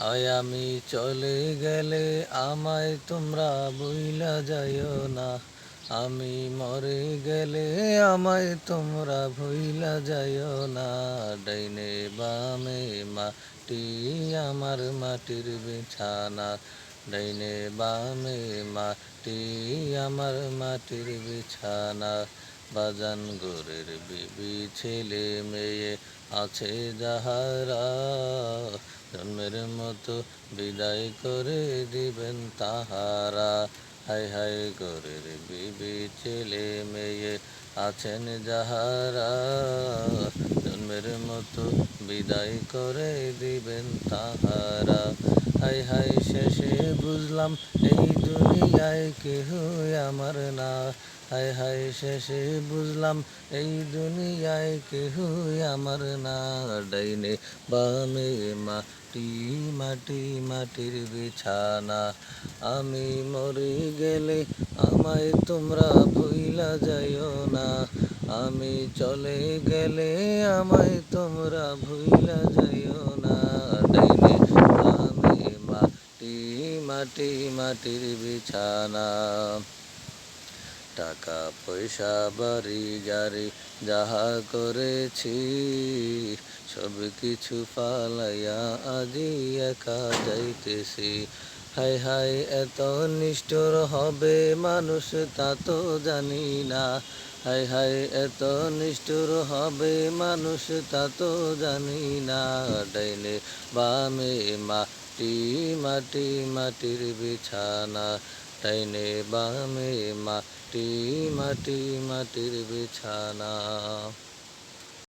আয় আমি চলে গেলে আমায় তোমরা ভুইলা যাইও না। আমি মরে গেলে আমায় তোমরা ভুইলা যাইও না। ডাইনে বামে মাটি আমার মাটির বিছানা। ডাইনে বামে মাটি আমার মাটির বিছানা। বাজান গোরের বিবি ছেলে মেয়ে আছে যাহারা, জন্মের মতো বিদায় করে দিবেন তাহারা। হায় হায় গোরের বিবি ছেলে মেয়ে আছেন যাহারা, জন্মের মতো বিদায় করে দিবেন তাহারা। হায় হায় শেষে বুঝলাম এই দুনিয়ায় কেহই আমার না। হায় হায় শেষে বুঝলাম এই দুনিয়ায় কেহই আমার না। ডাইনে বামে মাটি মাটি মাটির বিছানা। আমি মরে গেলে আমায় তোমরা ভুইলা যাইও না। আমি চলে গেলে আমায় তোমরা ভুইলা যাইও না। ডাইনে বামে মাটি মাটি মাটির বিছানা। টাকা পয়সা বাড়ি গাড়ি যাহা করেছি, সব কিছু পালাইয়া আজি একা যাইতেছি। হায় হায় এত নিষ্ঠুর হবে মানুষ তা তো জানি না। হায় হায় এত নিষ্ঠুর হবে মানুষ তা তো জানি না। ডাইনে বামে মাটি মাটি মাটির বিছানা। ডাইনে বামে মাটি মাটি মাটির বিছানা।